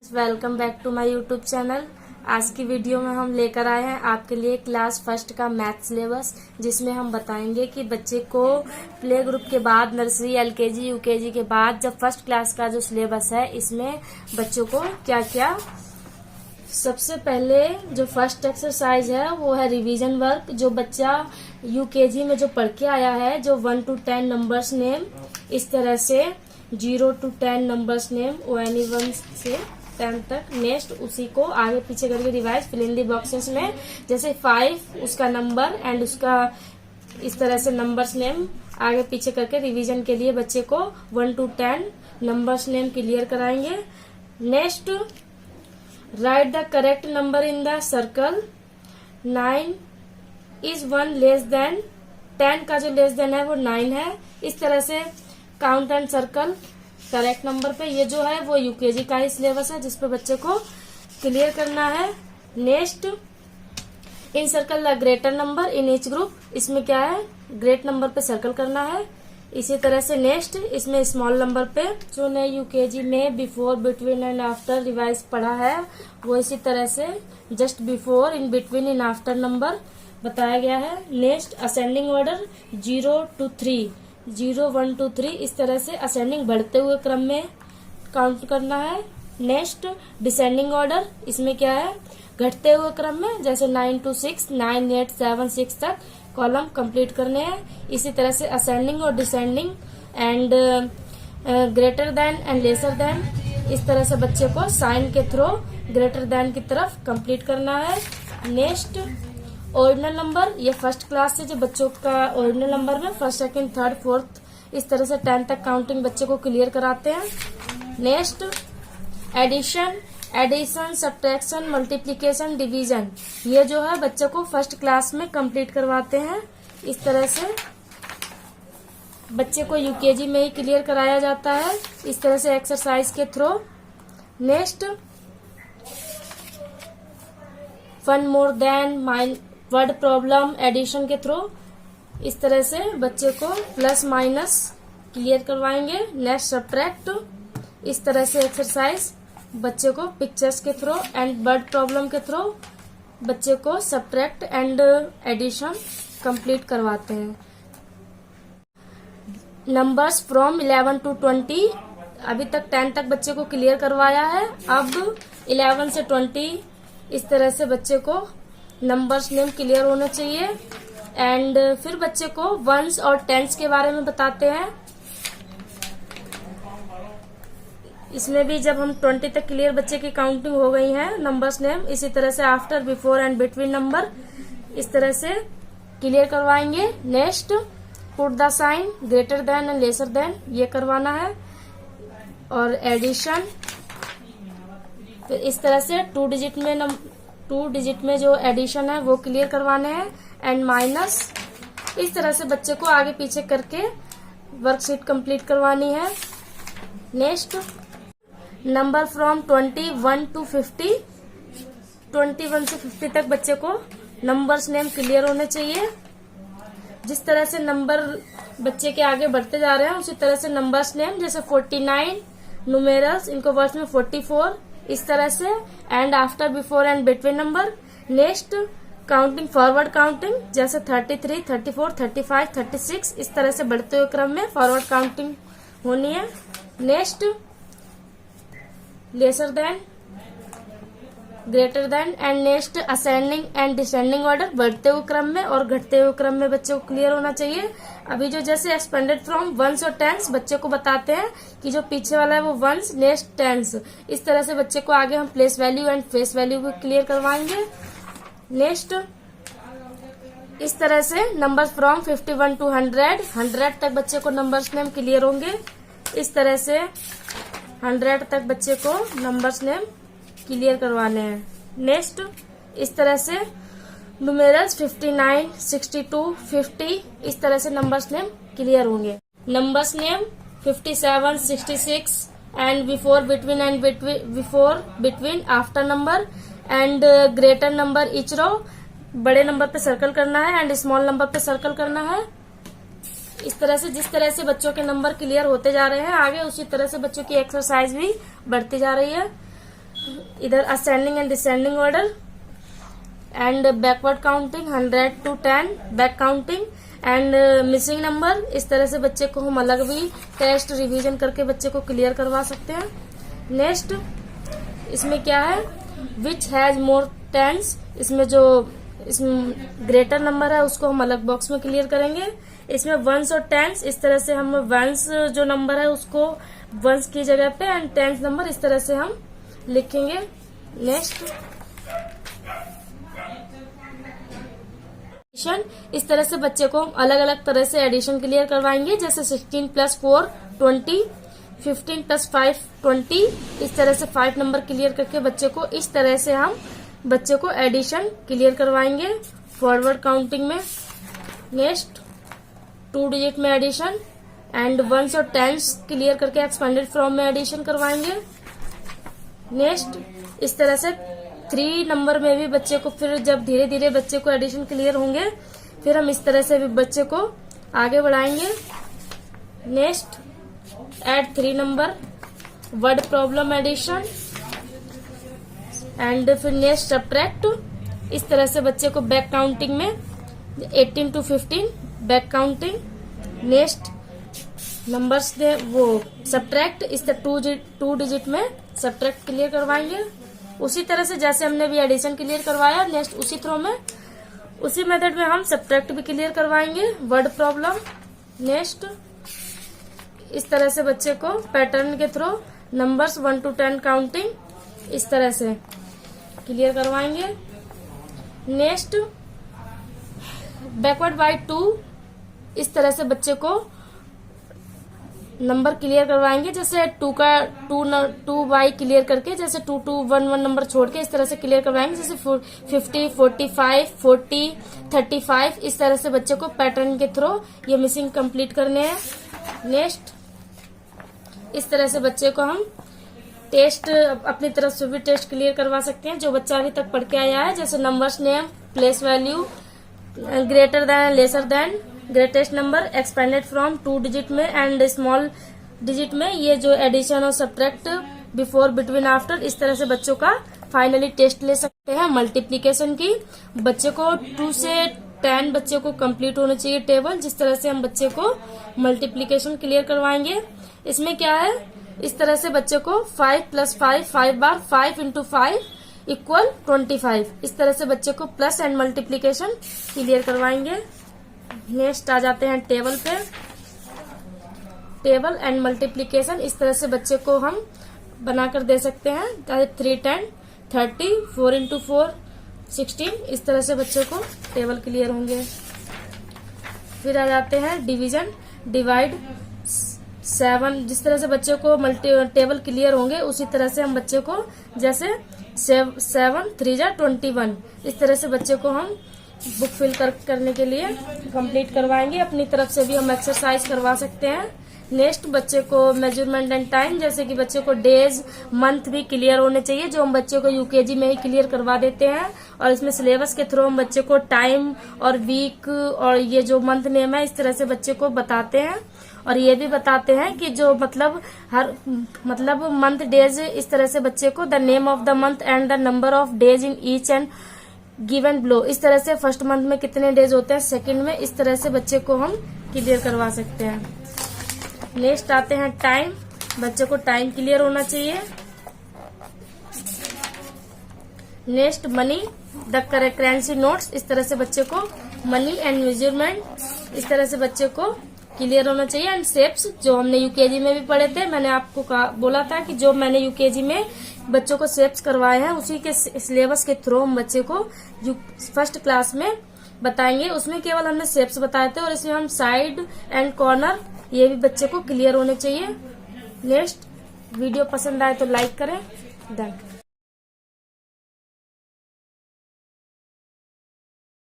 Welcome back to my YouTube channel. आज की video में हम लेकर आए हैं आपके लिए क्लास फर्स्ट का मैथ सिलेबस, जिसमें हम बताएंगे कि बच्चे को प्ले ग्रुप के बाद नर्सरी, एलकेजी, यूकेजी के बाद जब फर्स्ट क्लास का जो सिलेबस है इसमें बच्चों को क्या क्या। सबसे पहले जो फर्स्ट एक्सरसाइज है वो है रिवीजन वर्क। जो बच्चा यूकेजी में जो पढ़ के आया है, जो 1 to 10 नंबर्स नेम, इस तरह से 0 to 10 नंबर्स नेम ONE1 से 10 तक, नेक्स्ट उसी को आगे पीछे करके revise fill in the boxes में, जैसे 5 उसका नंबर एंड उसका इस तरह से नंबर्स नेम आगे पीछे करके रिवीजन के लिए बच्चे को 1 to 10 नंबर्स नेम क्लियर कराएंगे। Next, right the correct number in the circle. 9 is 1 less than 10 का जो लेस देन है वो 9 है। इस तरह से count and circle correct number पे। ये जो है वो यूकेजी का ही सिलेबस है जिसपे बच्चे को क्लियर करना है। Next, in circle the greater number in each group. इसमें क्या है, ग्रेट नंबर पे सर्कल करना है। इसी तरह से नेक्स्ट, इसमें स्मॉल नंबर पे जो ने यूकेजी में before, between and after revise पढ़ा है वो इसी तरह से just before, in between, in after number बताया गया है। नेक्स्ट, असेंडिंग ऑर्डर 0 to 3, 0, 1, 2, 3 इस तरह से असेंडिंग बढ़ते हुए क्रम में काउंट करना है। नेक्स्ट, डिसेंडिंग ऑर्डर, इसमें क्या है, घटते हुए क्रम में, जैसे 9 to 6, 9, 8, 7, 6 तक कॉलम कंप्लीट करने हैं। इसी तरह से असेंडिंग और descending and greater than and lesser then, इस तरह से बच्चे को साइन के थ्रू ग्रेटर देन की तरफ कंप्लीट करना है। नेक्स्ट, ओरिजिनल नंबर, ये फर्स्ट क्लास से जो बच्चों का ओरिजिनल नंबर में फर्स्ट, सेकंड, थर्ड, फोर्थ इस तरह से 10 तक काउंटिंग बच्चे को क्लियर कराते हैं। Next, addition, subtraction, multiplication, division, ये जो है बच्चे को फर्स्ट क्लास में कंप्लीट करवाते हैं। इस तरह से बच्चे को यूकेजी में ही क्लियर कराया जाता है, इस तरह से एक्सरसाइज के through. Next, one more then, word problem, addition के थ्रू इस तरह से बच्चे को प्लस माइनस क्लियर करवाएंगे। नेक्स्ट, सब्ट्रैक्ट, इस तरह से एक्सरसाइज बच्चे को पिक्चर्स के थ्रू एंड वर्ड प्रॉब्लम के थ्रू बच्चे को सब्ट्रैक्ट एंड एडिशन कंप्लीट करवाते हैं। नंबर्स फ्रॉम 11 to 20, अभी तक 10 तक बच्चे को क्लियर करवाया है। अब 11 से 20 इस तरह से बच्चे को नंबर्स नेम क्लियर होना चाहिए। एंड फिर बच्चे को वंस और टेंस के बारे में बताते हैं। इसमें भी जब हम 20 तक क्लियर बच्चे की काउंटिंग हो गई है नंबर्स नेम, इसी तरह से after, before and between number इस तरह से क्लियर करवाएंगे। Next, put the sign, greater than and lesser than, ये करवाना है। और एडिशन, फिर इस तरह से 2 डिजिट में जो एडिशन है वो क्लियर करवाने हैं। एंड माइनस, इस तरह से बच्चे को आगे पीछे करके वर्कशीट कंप्लीट करवानी है। नेक्स्ट, नंबर फ्रॉम 21 to 50, 21 से 50 तक बच्चे को नंबर्स नेम क्लियर होने चाहिए। जिस तरह से नंबर बच्चे के आगे बढ़ते जा रहे हैं उसी तरह से नंबर्स नेम, जैसे 49 न्यूमेरल्स, इनको वर्ड्स में 44 इस तरह से, and after, before and between number. Next, counting, forward counting, जैसे 33, 34, 35, 36 इस तरह से बढ़ते हुए क्रम में फॉरवर्ड काउंटिंग होनी है। Next, lesser than, greater than and next, ascending and descending order, बढ़ते हुए क्रम में और घटते हुए क्रम में बच्चे को क्लियर होना चाहिए। अभी जो जैसे एक्सपेंडेड फ्रॉम वंस और टेंस बच्चे को बताते हैं कि जो पीछे वाला है वो वंस, नेक्स्ट टेंस, इस तरह से बच्चे को आगे हम place value and face value को क्लियर करवाएंगे। नेक्स्ट, इस तरह से नंबर फ्रॉम 51 to 100 तक बच्चे को नंबर्स नेम क्लियर होंगे। इस तरह से 100 तक बच्चे को नंबर्स नेम क्लियर करवाने हैं। नेक्स्ट, इस तरह से न्यूमेरल्स 59, 62, 50 इस तरह से नंबर्स नेम क्लियर होंगे। Numbers name 57, 66 and before, between and before, between, after number and greater number each row, बड़े नंबर पे सर्कल करना है एंड स्मॉल नंबर पे सर्कल करना है। इस तरह से जिस तरह से बच्चों के नंबर क्लियर होते जा रहे हैं आगे, उसी तरह से बच्चों की एक्सरसाइज भी बढ़ती जा रही है। इधर ascending and descending order and backward counting 100 to 10 back counting and missing number. इस तरह से बच्चे को हम अलग भी टेस्ट रिवीजन करके बच्चे को क्लियर करवा सकते हैं। नेक्स्ट इसमें क्या है, विच हैज मोर टेंस, इसमें जो इसमें ग्रेटर नंबर है उसको हम अलग बॉक्स में क्लियर करेंगे। इसमें वंस और टेंस, इस तरह से हम वंस जो नंबर है उसको वंस की जगह पे एंड टेंस नंबर इस तरह से हम लिखेंगे। नेक्स्ट एडिशन, इस तरह से बच्चे को हम अलग अलग तरह से एडिशन क्लियर करवाएंगे, जैसे 16 + 4 20, 15 + 5 20। इस तरह से 5 नंबर क्लियर करके बच्चे को इस तरह से हम बच्चे को एडिशन क्लियर करवाएंगे फॉरवर्ड काउंटिंग में। नेक्स्ट 2 डिजिट में एडिशन एंड वंस और टेंस क्लियर करके एक्सपेंडेड फ्रॉम में एडिशन करवाएंगे। नेक्स्ट इस तरह से 3 नंबर में भी बच्चे को फिर जब धीरे धीरे बच्चे को एडिशन क्लियर होंगे फिर हम इस तरह से भी बच्चे को आगे बढ़ाएंगे। Next add 3 number word problem addition and फिर नेक्स्ट सब्ट्रैक्ट। इस तरह से बच्चे को बैक काउंटिंग में 18 to 15 back counting. Next numbers दे वो सब्ट्रैक्ट, इस तरह 2 डिजिट में सब्ट्रैक्ट क्लियर करवाएंगे। उसी तरह से जैसे हमने भी एडिशन क्लियर करवाया, नेक्स्ट उसी थ्रो में उसी मेथड में हम सब्ट्रैक्ट भी क्लियर करवाएंगे वर्ड प्रॉब्लम। नेक्स्ट इस तरह से बच्चे को पैटर्न के थ्रू नंबर्स 1 to 10 काउंटिंग इस तरह से क्लियर करवाएंगे। नेक्स्ट बैकवर्ड बाय 2, इस तरह से बच्चे को नंबर क्लियर करवाएंगे, जैसे 2 बाई क्लियर करके जैसे 2 to 1 नंबर छोड़ के इस तरह से क्लियर करवाएंगे, जैसे 50 45 40 35। इस तरह से बच्चे को पैटर्न के थ्रू ये मिसिंग कंप्लीट करने हैं। नेक्स्ट इस तरह से बच्चे को हम टेस्ट अपनी तरफ से भी टेस्ट क्लियर करवा सकते हैं जो बच्चा अभी तक पढ़ के आया है, जैसे numbers name, place value, greater than, lesser than, greatest number, expanded from 2 digit में एंड स्मॉल डिजिट में, ये जो एडिशन और सब्ट्रैक्ट, बिफोर, बिटवीन, आफ्टर। इस तरह से बच्चों का फाइनली टेस्ट ले सकते हैं। मल्टीप्लीकेशन की बच्चे को 2 से 10 बच्चे को कंप्लीट होना चाहिए टेबल, जिस तरह से हम बच्चे को मल्टीप्लीकेशन क्लियर करवाएंगे। इसमें क्या है, इस तरह से बच्चे को 5 + 5 5 बार 5 × 5 = 25। इस तरह से बच्चे को प्लस एंड मल्टीप्लीकेशन क्लियर करवाएंगे। नेक्स्ट आ जाते हैं टेबल पे, टेबल एंड मल्टीप्लीकेशन। इस तरह से बच्चे को हम बनाकर दे सकते हैं, 3 10 30 4 × 4 16। इस तरह से बच्चे को टेबल क्लियर होंगे। फिर आ जाते हैं डिवीजन, डिवाइड 7। जिस तरह से बच्चे को टेबल क्लियर होंगे उसी तरह से हम बच्चे को जैसे 7 3 21। इस तरह से बच्चे को हम बुक फिल करने के लिए कंप्लीट करवाएंगे। अपनी तरफ से भी हम एक्सरसाइज करवा सकते हैं। नेक्स्ट बच्चे को मेजरमेंट एंड टाइम, जैसे कि बच्चे को डेज मंथ भी क्लियर होने चाहिए, जो हम बच्चे को यूकेजी में ही क्लियर करवा देते हैं। और इसमें सिलेबस के थ्रू हम बच्चे को टाइम और वीक और ये जो मंथ नेम है इस तरह से बच्चे को बताते हैं। और ये भी बताते हैं कि जो मतलब मंथ डेज, इस तरह से बच्चे को the name of the month and the number of days in each and given below. इस तरह से फर्स्ट मंथ में कितने डेज होते हैं, सेकंड में, इस तरह से बच्चे को हम क्लियर करवा सकते हैं। नेक्स्ट आते हैं टाइम, बच्चे को टाइम क्लियर होना चाहिए। Next money, the currency notes, इस तरह से बच्चे को मनी एंड मेजरमेंट इस तरह से बच्चे को क्लियर होना चाहिए। एंड शेप्स, जो हमने यूकेजी में भी पढ़े थे, मैंने आपको बोला था कि जो मैंने यूकेजी में बच्चों को शेप्स करवाए हैं उसी के सिलेबस के थ्रू हम बच्चे को फर्स्ट क्लास में बताएंगे। उसमें केवल हमने शेप्स बताए थे और इसमें हम साइड एंड कॉर्नर ये भी बच्चे को क्लियर होने चाहिए। नेक्स्ट वीडियो पसंद आए तो लाइक करें। डन।